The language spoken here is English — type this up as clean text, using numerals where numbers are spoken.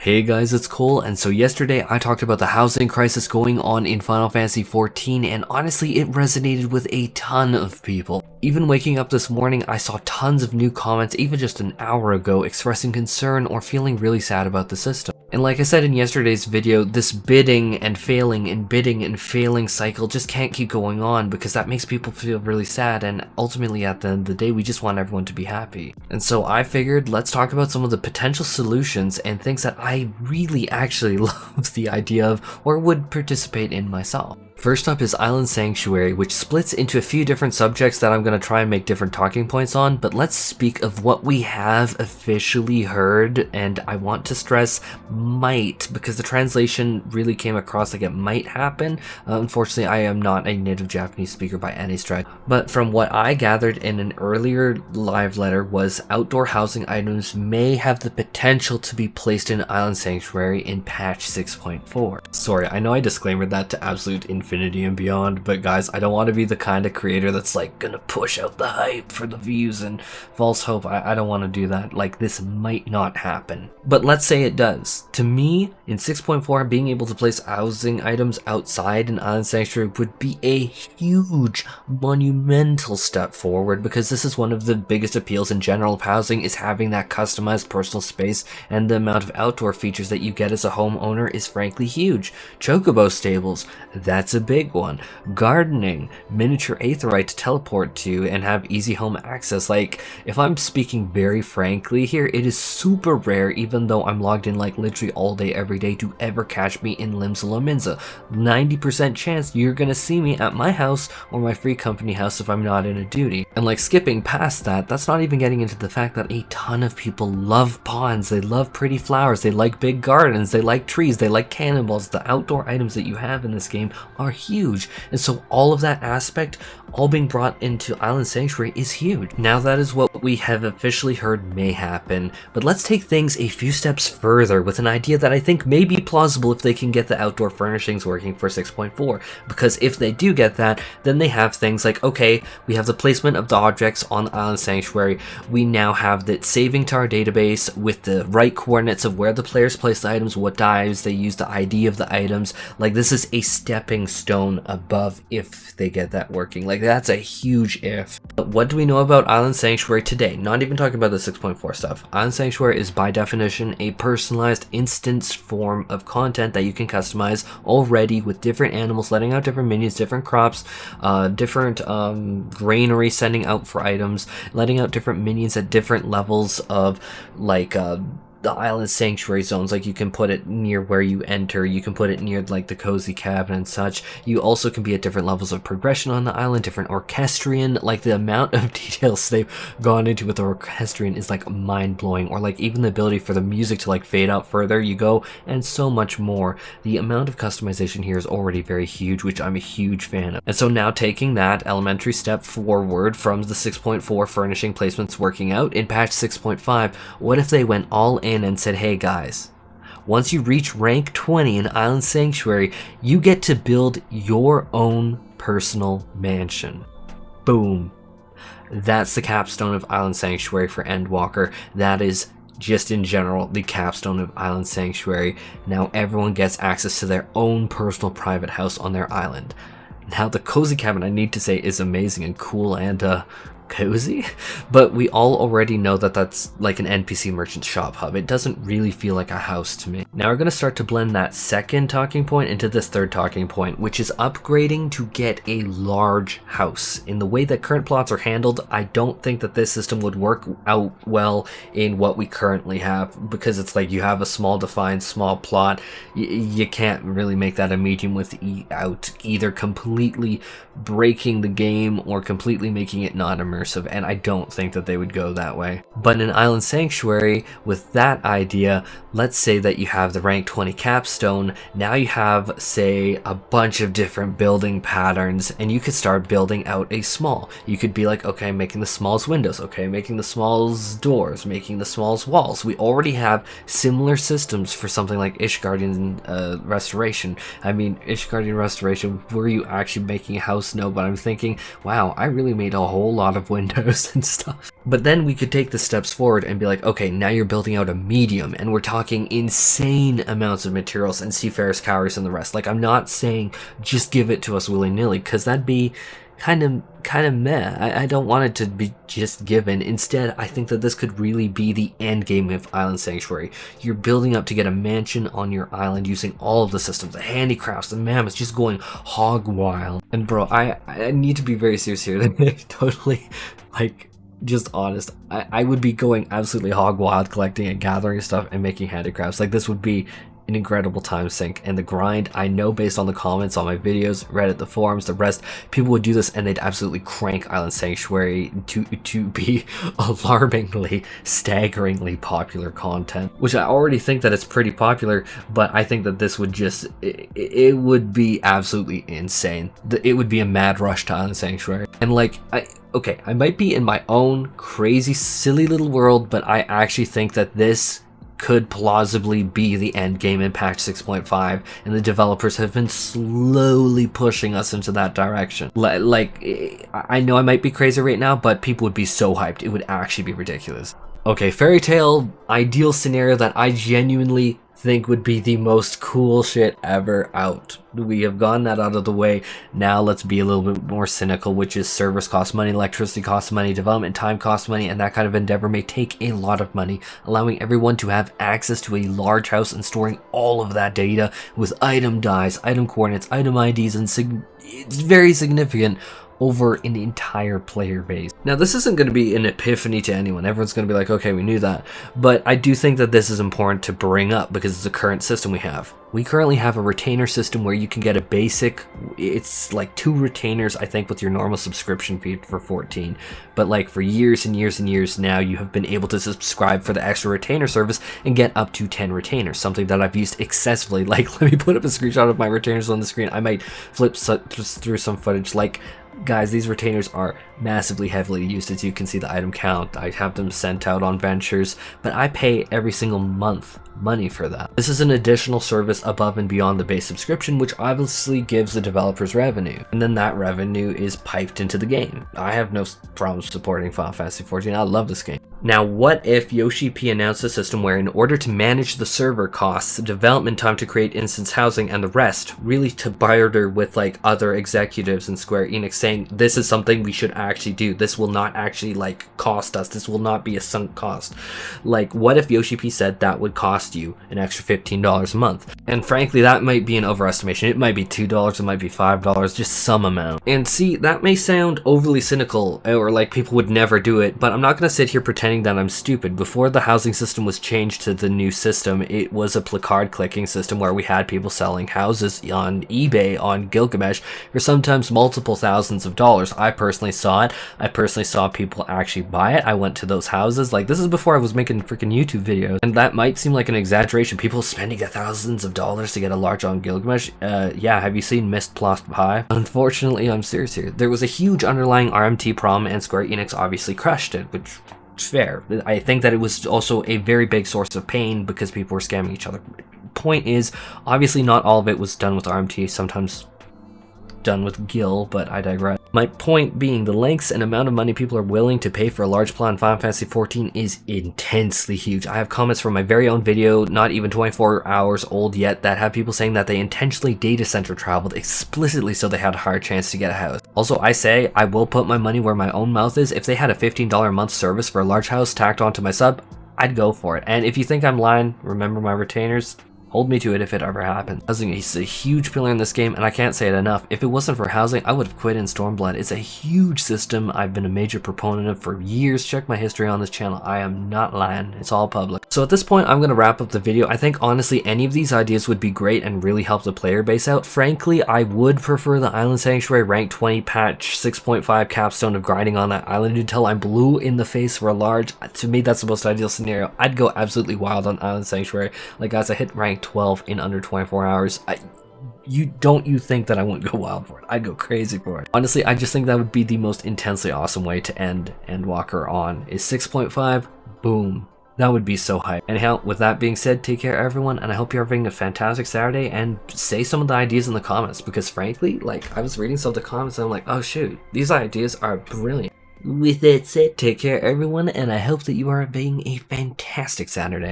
Hey guys, it's Cole, and so yesterday I talked about the housing crisis going on in Final Fantasy XIV, and honestly it resonated with a ton of people. Even waking up this morning, I saw tons of new comments even just an hour ago expressing concern or feeling really sad about the system. And like I said in yesterday's video, this bidding and failing cycle just can't keep going on because that makes people feel really sad, and ultimately at the end of the day we just want everyone to be happy. And so I figured let's talk about some of the potential solutions and things that I really actually love the idea of or would participate in myself. First up is Island Sanctuary, which splits into a few different subjects that I'm going to try and make different talking points on, but let's speak of what we have officially heard, and I want to stress might, because the translation really came across like it might happen. Unfortunately, I am not a native Japanese speaker by any stretch, but from what I gathered in an earlier live letter was outdoor housing items may have the potential to be placed in Island Sanctuary in patch 6.4. Sorry, I know I disclaimed that to absolute infinity and beyond, but guys, I don't want to be the kind of creator that's like gonna push out the hype for the views and false hope. I don't want to do that. Like, this might not happen, but let's say it does. To me, in 6.4, being able to place housing items outside an Island Sanctuary would be a huge, monumental step forward, because this is one of the biggest appeals in general of housing, is having that customized personal space, and the amount of outdoor features that you get as a homeowner is frankly huge. Chocobo stables, that's a big one. Gardening, miniature aetheryte to teleport to and have easy home access. Like, if I'm speaking very frankly here, it is super rare, even though I'm logged in like literally all day every day, to ever catch me in Limsa Lominsa. 90% chance you're gonna see me at my house or my free company house if I'm not in a duty. And like, skipping past that, that's not even getting into the fact that a ton of people love ponds, they love pretty flowers, they like big gardens, they like trees, they like cannonballs. The outdoor items that you have in this game are huge, and so all of that aspect all being brought into Island Sanctuary is huge. Now that is what we have officially heard may happen, but let's take things a few steps further with an idea that I think may be plausible if they can get the outdoor furnishings working for 6.4, because if they do get that, then they have things like, okay, we have the placement of the objects on Island Sanctuary, we now have that saving to our database with the right coordinates of where the players place the items, what dives they use, the ID of the items. Like, this is a stepping stone above if they get that working. Like, that's a huge if. But what do we know about Island Sanctuary today? Not even talking about the 6.4 stuff. Island Sanctuary is by definition a personalized instance form of content that you can customize already, with different animals letting out different minions, different crops, different granary sending out for items, letting out different minions at different levels of like the Island Sanctuary zones. Like, you can put it near where you enter, you can put it near like the cozy cabin and such. You also can be at different levels of progression on the island, different orchestrion. Like, the amount of details they've gone into with the orchestrion is like mind-blowing, or like even the ability for the music to like fade out further you go, and so much more. The amount of customization here is already very huge, which I'm a huge fan of. And so now, taking that elementary step forward from the 6.4 furnishing placements working out in patch 6.5, what if they went all in and said, hey guys, once you reach rank 20 in Island Sanctuary, you get to build your own personal mansion. Boom. That's the capstone of Island Sanctuary for Endwalker. That is, just in general, the capstone of Island Sanctuary. Now everyone gets access to their own personal private house on their island. Now, the cozy cabin, I need to say, is amazing and cool and cozy, but we all already know that that's like an NPC merchant shop hub. It doesn't really feel like a house to me. Now we're going to start to blend that second talking point into this third talking point, which is upgrading to get a large house. In the way that current plots are handled, I don't think that this system would work out well in what we currently have, because it's like you have a small defined small plot. You can't really make that a medium with out, either completely breaking the game or completely making it not immersive, and I don't think that they would go that way. But in Island Sanctuary, with that idea, let's say that you have the rank 20 capstone. Now you have, say, a bunch of different building patterns, and you could start building out a small. You could be like, okay, making the smalls windows, okay, making the smalls doors, making the smalls walls. We already have similar systems for something like Ishgardian Restoration. I mean, Ishgardian Restoration, were you actually making a house? No, but I'm thinking, wow, I really made a whole lot of windows and stuff. But then we could take the steps forward and be like, okay, now you're building out a medium, and we're talking insane amounts of materials and seafarers, calories, and the rest. Like, I'm not saying just give it to us willy-nilly, because that'd be kind of meh. I don't want it to be just given. Instead, I think that this could really be the end game of Island Sanctuary. You're building up to get a mansion on your island using all of the systems, the handicrafts, the mammoths, just going hog wild. And bro, I need to be very serious here. Totally, like, just honest. I would be going absolutely hog wild collecting and gathering stuff and making handicrafts. Like, this would be an incredible time sink, and the grind, I know based on the comments on my videos, Reddit, the forums, the rest, people would do this and they'd absolutely crank Island Sanctuary to be alarmingly, staggeringly popular content, which I already think that it's pretty popular, but I think that this would just, it would be absolutely insane. It would be a mad rush to Island Sanctuary. And like, okay, I might be in my own crazy, silly little world, but I actually think that this could plausibly be the end game in patch 6.5, and the developers have been slowly pushing us into that direction. Like, I know I might be crazy right now, but people would be so hyped. It would actually be ridiculous. Okay, fairy tale ideal scenario that I genuinely think would be the most cool shit ever out. We have gotten that out of the way. Now let's be a little bit more cynical, which is servers cost money, electricity costs money, development time costs money, and that kind of endeavor may take a lot of money. Allowing everyone to have access to a large house and storing all of that data with item dyes, item coordinates, item IDs, and it's very significant over an entire player base. Now, this isn't going to be an epiphany to anyone. Everyone's going to be like, okay, we knew that. But I do think that this is important to bring up because it's the current system we have. We currently have a retainer system where you can get a basic, it's like 2 retainers, I think, with your normal subscription fee for 14. But like for years and years and years now, you have been able to subscribe for the extra retainer service and get up to 10 retainers, something that I've used excessively. Like, let me put up a screenshot of my retainers on the screen. I might flip through some footage. Like, guys, these retainers are massively heavily used. As you can see the item count, I have them sent out on ventures, but I pay every single month money for that. This is an additional service above and beyond the base subscription, which obviously gives the developers revenue, and then that revenue is piped into the game. I have no problem supporting Final Fantasy XIV. I love this game. Now, what if Yoshi P announced a system where in order to manage the server costs, development time to create instance housing, and the rest, really to barter with like other executives in Square Enix saying, this is something we should actually do. This will not actually like cost us. This will not be a sunk cost. Like, what if Yoshi P said that would cost you an extra $15 a month? And frankly, that might be an overestimation. It might be $2, it might be $5, just some amount. And see, that may sound overly cynical, or like people would never do it, but I'm not going to sit here pretending that I'm stupid. Before the housing system was changed to the new system, it was a placard clicking system where we had people selling houses on eBay, on Gilgamesh, for sometimes multiple thousands of dollars. I personally saw it. I personally saw people actually buy it. I went to those houses. Like, this is before I was making freaking YouTube videos, and that might seem like an exaggeration. People spending thousands of dollars to get a large on Gilgamesh. Yeah, have you seen Mist Plus High? Unfortunately, I'm serious here. There was a huge underlying RMT problem, and Square Enix obviously crushed it, which is fair. I think that it was also a very big source of pain because people were scamming each other. Point is, obviously not all of it was done with RMT, sometimes done with Gil, but I digress. My point being, the lengths and amount of money people are willing to pay for a large plot in Final Fantasy XIV is intensely huge. I have comments from my very own video, not even 24 hours old yet, that have people saying that they intentionally data center traveled explicitly so they had a higher chance to get a house. Also, I say I will put my money where my own mouth is. If they had a $15 a month service for a large house tacked onto my sub, I'd go for it. And if you think I'm lying, remember my retainers. Hold me to it if it ever happens. Housing is a huge pillar in this game, and I can't say it enough. If it wasn't for housing, I would have quit in Stormblood. It's a huge system I've been a major proponent of for years. Check my history on this channel. I am not lying. It's all public. So at this point, I'm going to wrap up the video. I think honestly, any of these ideas would be great and really help the player base out. Frankly, I would prefer the Island Sanctuary rank 20 patch 6.5 capstone of grinding on that island until I'm blue in the face for a large. To me, that's the most ideal scenario. I'd go absolutely wild on Island Sanctuary. Like, guys, I hit rank 12 in under 24 hours. You think that I wouldn't go wild for it? I'd go crazy for it. Honestly, I just think that would be the most intensely awesome way to end Endwalker on, is 6.5, boom. That would be so hype. Anyhow, with that being said, take care everyone, and I hope you're having a fantastic Saturday, and say some of the ideas in the comments, because frankly, like, I was reading some of the comments and I'm like, oh shoot, these ideas are brilliant. With that said, take care everyone, and I hope that you are having a fantastic Saturday.